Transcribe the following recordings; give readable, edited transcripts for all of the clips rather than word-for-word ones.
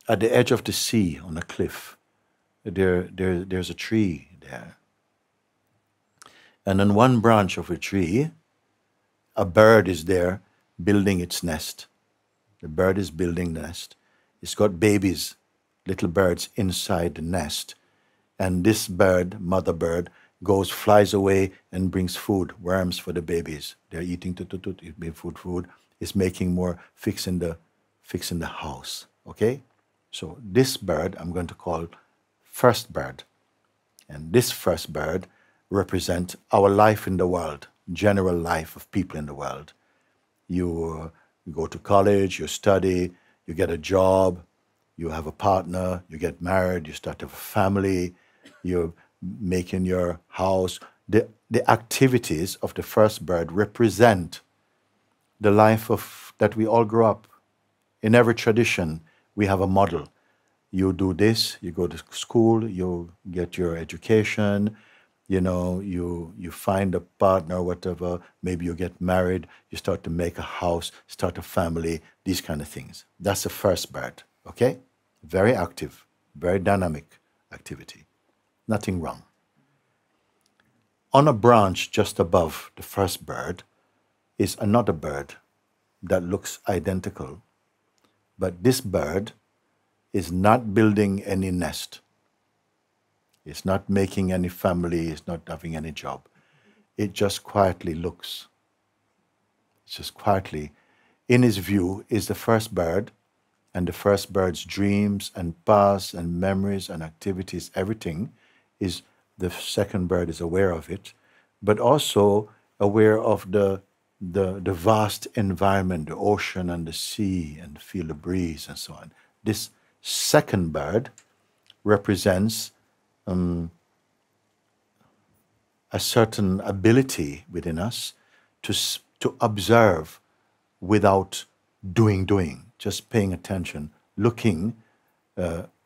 At the edge of the sea, on a cliff, there's a tree there. And on one branch of a tree, a bird is there building its nest. The bird is building the nest. It's got babies, little birds inside the nest. And this bird, mother bird, flies away and brings food, worms for the babies. They're eating food. It's making more, fixing the house. Okay? So this bird I'm going to call first bird. And this first bird represents our life in the world, general life of people in the world. You go to college, you study, you get a job, you have a partner, you get married, you start to have a family, you're making your house. The activities of the first bird represent the life that we all grew up. In every tradition, we have a model. You do this, you go to school, you get your education, you find a partner, whatever, maybe you get married, you start to make a house, start a family, these kind of things. That's the first bird, okay? Very active, very dynamic activity. Nothing wrong. On a branch just above the first bird is another bird that looks identical, but this bird is not building any nest. It's not making any family, it's not having any job. It just quietly looks. It's just quietly. In his view is the first bird, and the first bird's dreams and past and memories and activities, everything is, the second bird is aware of it, but also aware of the vast environment, the ocean and the sea, and feel the breeze and so on. This second bird represents a certain ability within us to observe without doing, just paying attention, looking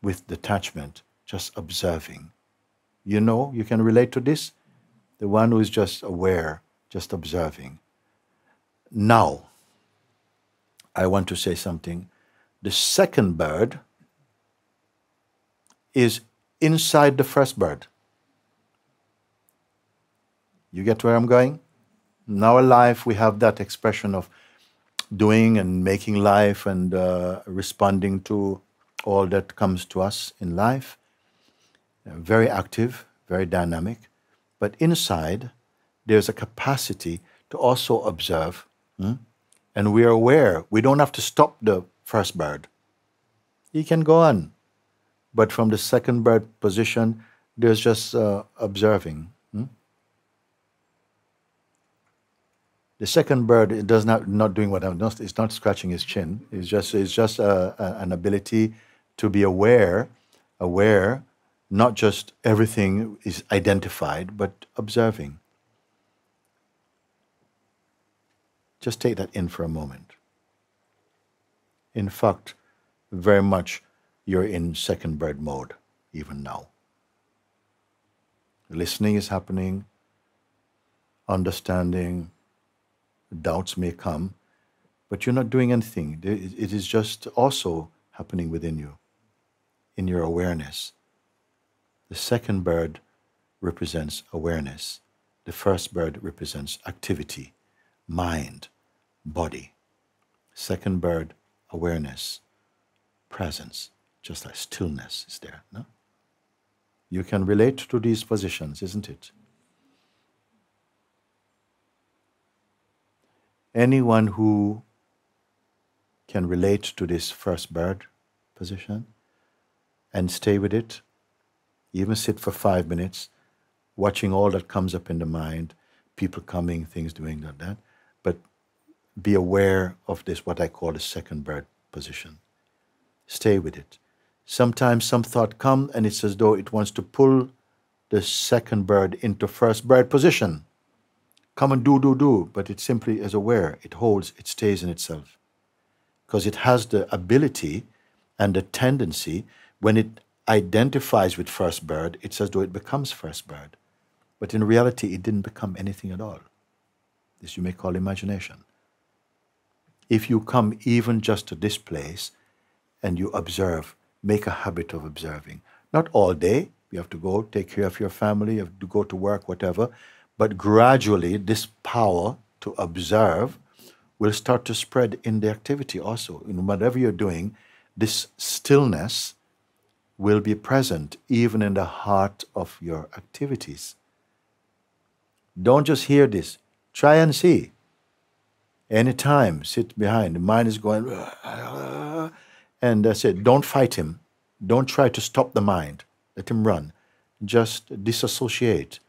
with detachment, just observing. You can relate to this? The one who is just aware, just observing. Now, I want to say something. The second bird is inside the first bird. You get where I'm going? In our life, we have that expression of doing and making life and responding to all that comes to us in life. Very active, very dynamic. But inside, there's a capacity to also observe. And we are aware. We don't have to stop the first bird. He can go on. But from the second bird position, there's just observing. The second bird, it does not doing what I'm not. It's not scratching his chin. It's just an ability to be aware, not just everything is identified, but observing. Just take that in for a moment. In fact, very much you're in second bird mode, even now. Listening is happening, understanding, doubts may come, but you're not doing anything. It is just also happening within you, in your awareness. The second bird represents awareness. The first bird represents activity, mind, body. Second bird, awareness, presence, just like stillness is there. No? You can relate to these positions, isn't it? Anyone who can relate to this first bird position and stay with it, even sit for 5 minutes, watching all that comes up in the mind, people coming, things doing like that, but be aware of this, what I call the second bird position. Stay with it. Sometimes some thought come and it's as though it wants to pull the second bird into first bird position. Come and do, but it simply is aware. It holds, it stays in itself. Because it has the ability and the tendency, when it identifies with first bird, it's as though it becomes first bird. But in reality, it didn't become anything at all. This you may call imagination. If you come even just to this place and you observe, make a habit of observing. Not all day. You have to go take care of your family, you have to go to work, whatever. But gradually, this power to observe will start to spread in the activity also. In whatever you're doing, this stillness will be present even in the heart of your activities. Don't just hear this. Try and see. Anytime, sit behind. The mind is going, and that's it. Don't fight him. Don't try to stop the mind. Let him run. Just disassociate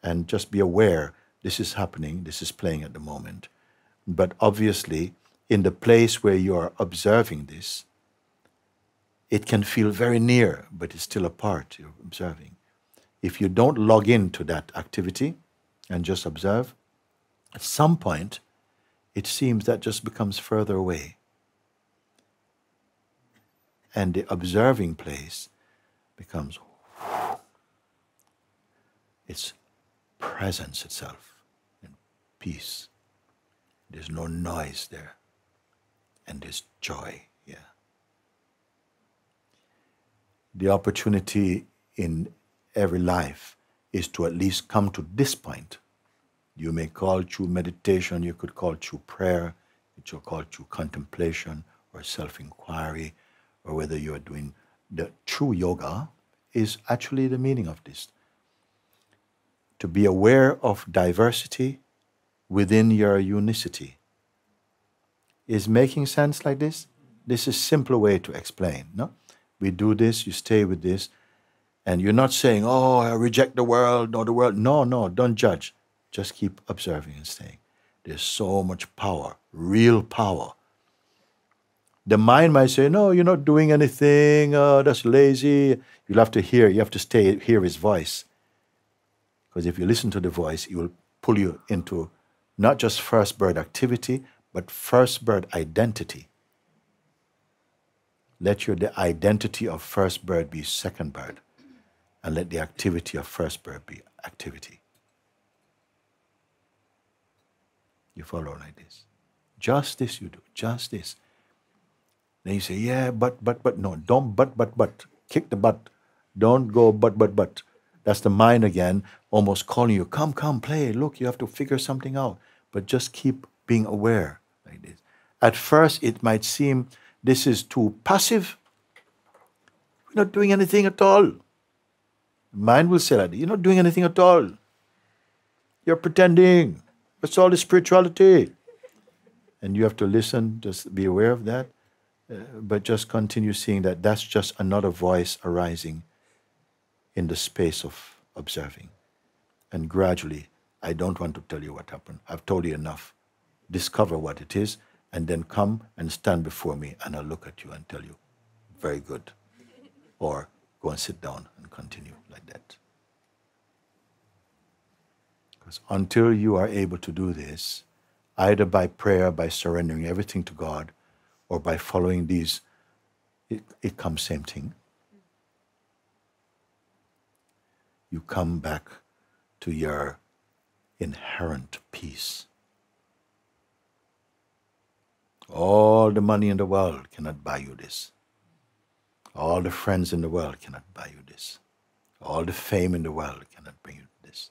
and just be aware this is happening, this is playing at the moment. But obviously, in the place where you are observing this, it can feel very near, but it's still a part you're observing. If you don't log into that activity and just observe, at some point, it seems that just becomes further away. And the observing place becomes its presence itself in peace. There's no noise there. And there's joy here. The opportunity in every life is to at least come to this point. You may call through meditation, you could call through prayer, you could call through contemplation or self-inquiry, or whether you are doing the true yoga is actually the meaning of this. To be aware of diversity within your unicity. Is making sense like this? This is a simpler way to explain, no? We do this, you stay with this, and you're not saying, oh, I reject the world, or the world. No, no, don't judge. Just keep observing and staying. There's so much power, real power. The mind might say, no, you're not doing anything, that's lazy. You'll have to hear, you have to hear his voice. Because if you listen to the voice, it will pull you into not just first bird activity, but first bird identity. Let the identity of first bird be second bird, and let the activity of first bird be activity. You follow like this. Just this you do, just this. Then you say, yeah, but. No, don't but. Kick the butt. Don't go but. That's the mind again, almost calling you, come, play. Look, you have to figure something out. But just keep being aware like this. At first, it might seem this is too passive. We're not doing anything at all. The mind will say that. You're not doing anything at all. You're pretending. That's all the spirituality. And you have to listen, just be aware of that. But just continue seeing that that's just another voice arising in the space of observing. And gradually, I don't want to tell you what happened. I've told you enough. Discover what it is, and then come and stand before me, and I'll look at you and tell you, very good. Or go and sit down and continue like that. Because until you are able to do this, either by prayer, by surrendering everything to God, or by following these, it comes same thing. You come back to your inherent peace. All the money in the world cannot buy you this. All the friends in the world cannot buy you this. All the fame in the world cannot bring you this.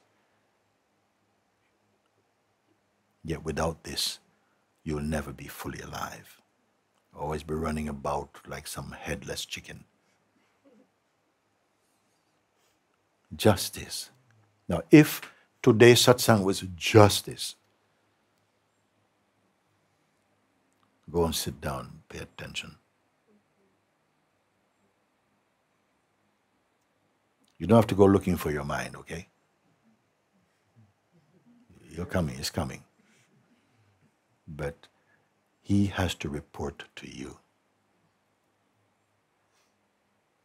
Yet without this, you'll never be fully alive. Always be running about like some headless chicken. Justice. Now, if today's satsang was justice, go and sit down, pay attention. You don't have to go looking for your mind, okay? You're coming, it's coming. But he has to report to you.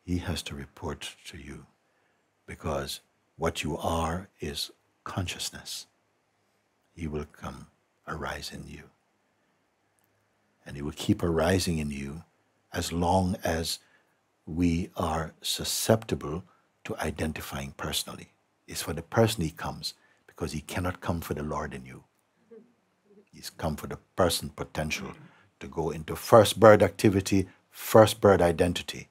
He has to report to you. Because what you are is consciousness. He will come, arise in you. And he will keep arising in you as long as we are susceptible to identifying personally. It's for the person he comes, because he cannot come for the Lord in you. He's come for the person potential to go into first bird activity, first bird identity.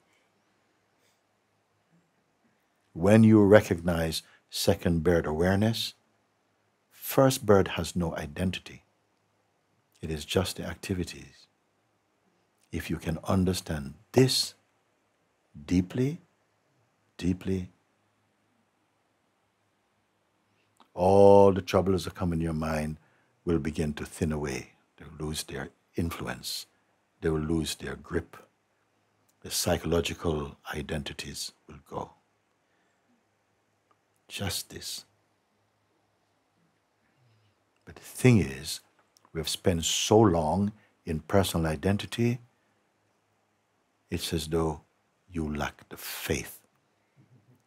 When you recognize second bird awareness, first bird has no identity. It is just the activities. If you can understand this deeply, deeply, all the troubles that come in your mind will begin to thin away. They'll lose their influence. They will lose their grip. The psychological identities will go. Just this. But the thing is, we have spent so long in personal identity, it's as though you lack the faith.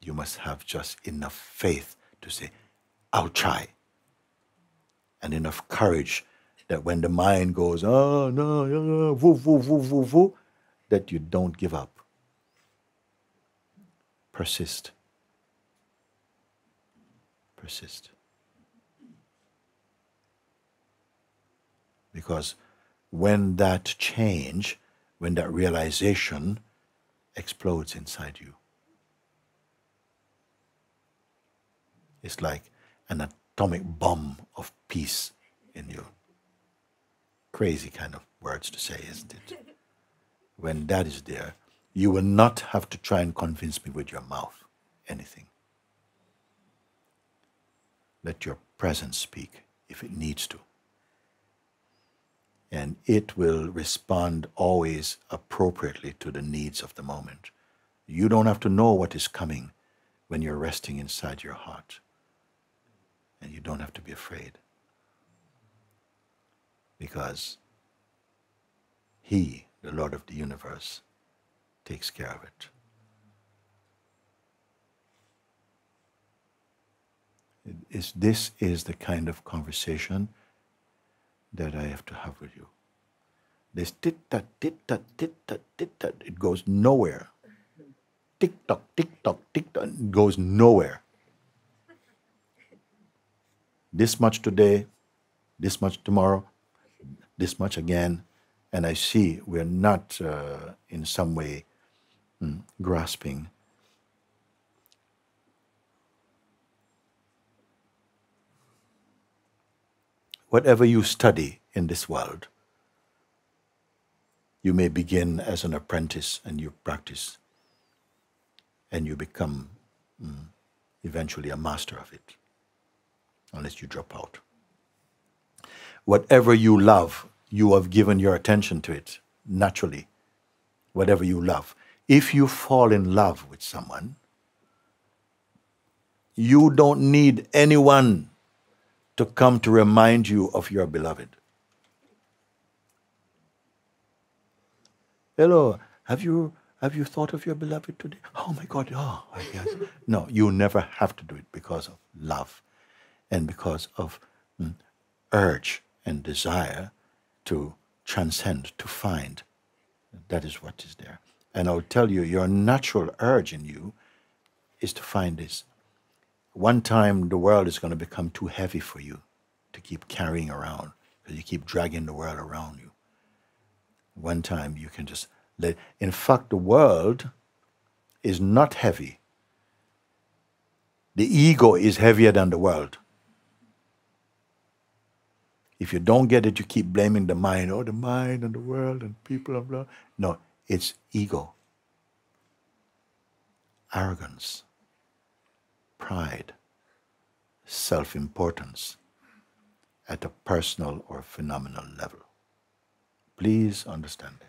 You must have just enough faith to say, I'll try. And enough courage that when the mind goes, oh no, woo, woo, woo, woo, woo, that you don't give up. Persist. Persist. Because when that change, when that realization explodes inside you, it's like an atomic bomb of peace in you. Crazy kind of words to say, isn't it? When that is there, you will not have to try and convince me with your mouth anything. Let your presence speak if it needs to. And it will respond always appropriately to the needs of the moment. You don't have to know what is coming when you're resting inside your heart. And you don't have to be afraid. Because He, the Lord of the universe, takes care of it. This is the kind of conversation that I have to have with you. This tit-tat, tit-tat, tit-tat, tit-tat, it goes nowhere. Tick-tock, tick-tock, tick-tock, it goes nowhere. This much today, this much tomorrow, this much again, and I see we're not in some way grasping. Whatever you study in this world, you may begin as an apprentice and you practice and you become eventually a master of it, unless you drop out. Whatever you love, you have given your attention to it naturally. Whatever you love. If you fall in love with someone, you don't need anyone to come to remind you of your beloved. Hello, have you thought of your beloved today? Oh my God, oh, yes. No, you never have to do it because of love and because of urge and desire to transcend, to find. That is what is there. And I'll tell you, your natural urge in you is to find this. One time the world is going to become too heavy for you to keep carrying around because you keep dragging the world around you. One time you can just let... In fact, the world is not heavy. The ego is heavier than the world. If you don't get it, you keep blaming the mind. Oh, the mind and the world and people and blah. No, it's ego. Arrogance. Pride. Self-importance at a personal or phenomenal level. Please understand this.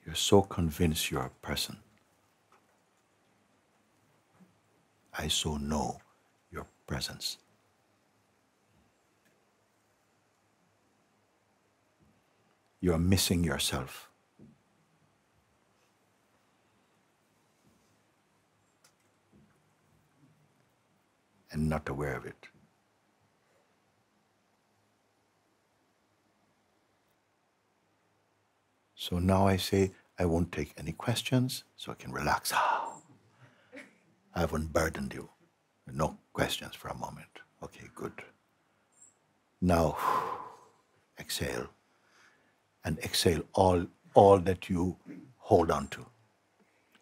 You're so convinced you're a person. I so know your presence. You're missing yourself. And not aware of it. So now I say, I won't take any questions, so I can relax. I haven't burdened you. No questions for a moment. Okay, good. Now, exhale. And exhale all that you hold on to.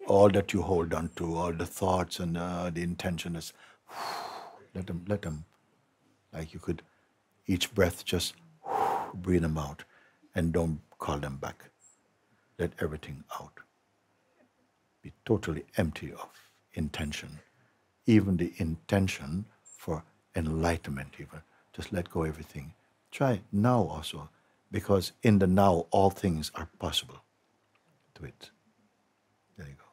All that you hold on to, all the thoughts and the intention is, let them, like you could, each breath just breathe them out and don't call them back. Let everything out. Be totally empty of intention. Even the intention for enlightenment even. Just let go of everything. Try now also, because in the now all things are possible. Do it. There you go.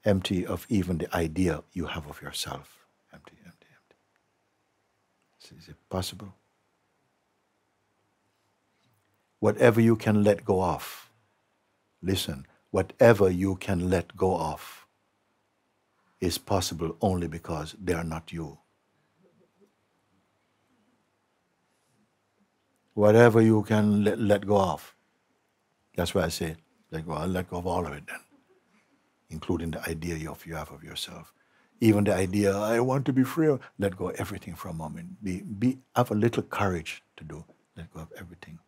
Empty of even the idea you have of yourself. Empty, empty, empty. Is it possible? Whatever you can let go of, listen, whatever you can let go of is possible only because they are not you. Whatever you can let go of. That's why I say, let go. I'll let go of all of it then, including the idea you have of yourself. Even the idea, I want to be free, let go of everything for a moment. Have a little courage to do. Let go of everything.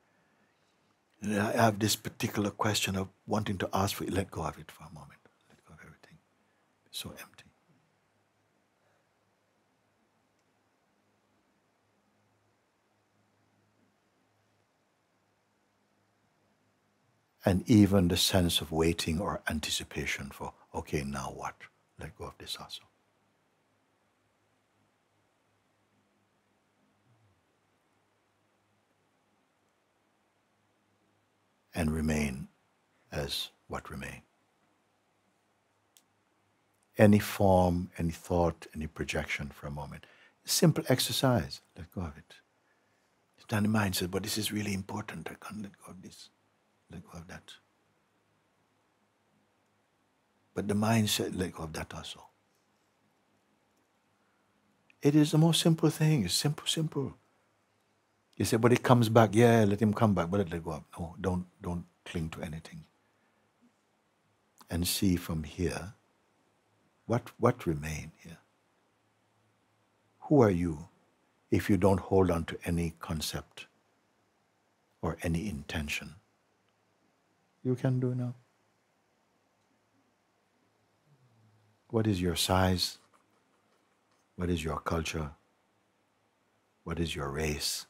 I have this particular question of wanting to ask for it. Let go of it for a moment. Let go of everything. It's so empty. And even the sense of waiting or anticipation for, okay, now what? Let go of this also. And remain as what remain. Any form, any thought, any projection for a moment. Simple exercise. Let go of it. Then the mind says, but this is really important. I can't let go of this. Let go of that. But the mind said, let go of that also. It is the most simple thing. It's simple, simple. You say, but it comes back. Yeah, let him come back, but let go of. No, don't cling to anything. And see from here, what remain here? Who are you if you don't hold on to any concept or any intention? You can do now. What is your size? What is your culture? What is your race?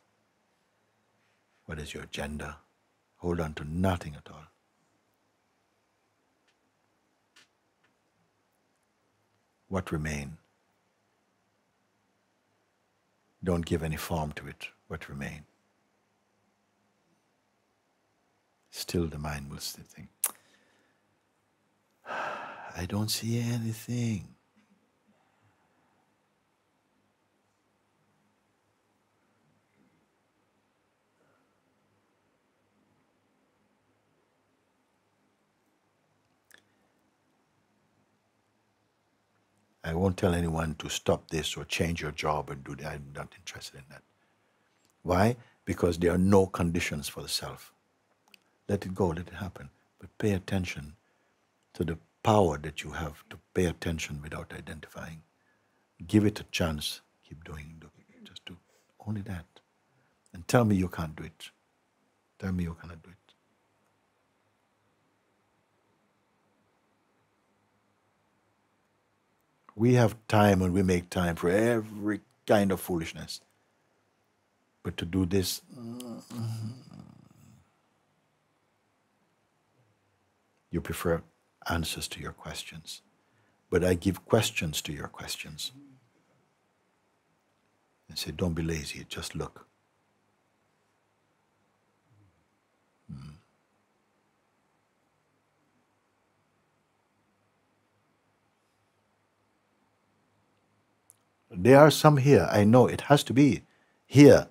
What is your gender? Hold on to nothing at all. What remain? Don't give any form to it. What remain? Still the mind will still think, I don't see anything. I won't tell anyone to stop this or change your job and do that. I'm not interested in that. Why? Because there are no conditions for the self. Let it go, let it happen. But pay attention to the power that you have to pay attention without identifying. Give it a chance. Keep doing it. Just do only that. And tell me you can't do it. Tell me you cannot do it. We have time and we make time for every kind of foolishness. But to do this, you prefer answers to your questions. But I give questions to your questions. And say, don't be lazy, just look. There are some here, I know it has to be here,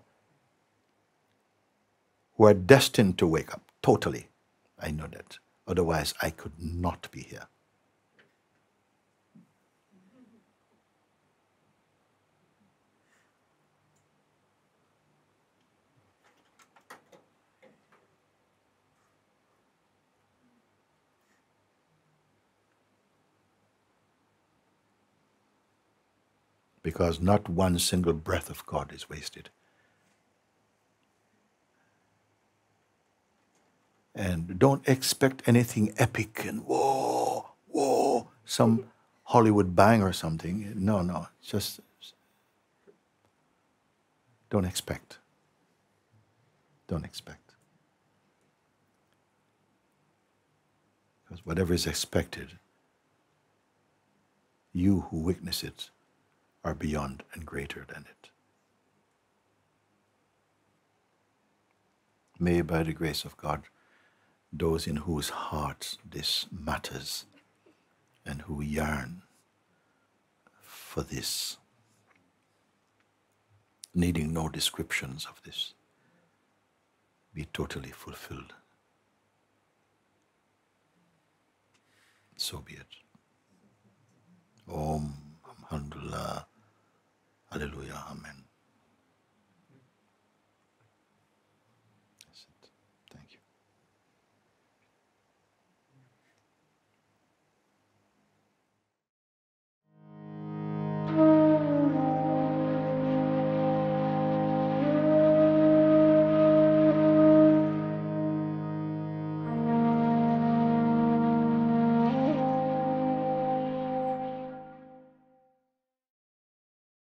who are destined to wake up, totally. I know that. Otherwise, I could not be here. because not one single breath of God is wasted. And don't expect anything epic and whoa, whoa, some Hollywood bang or something. No, just don't expect. Don't expect. Because whatever is expected, you who witness it are beyond and greater than it. May, by the grace of God, those in whose hearts this matters and who yearn for this, needing no descriptions of this, be totally fulfilled. So be it.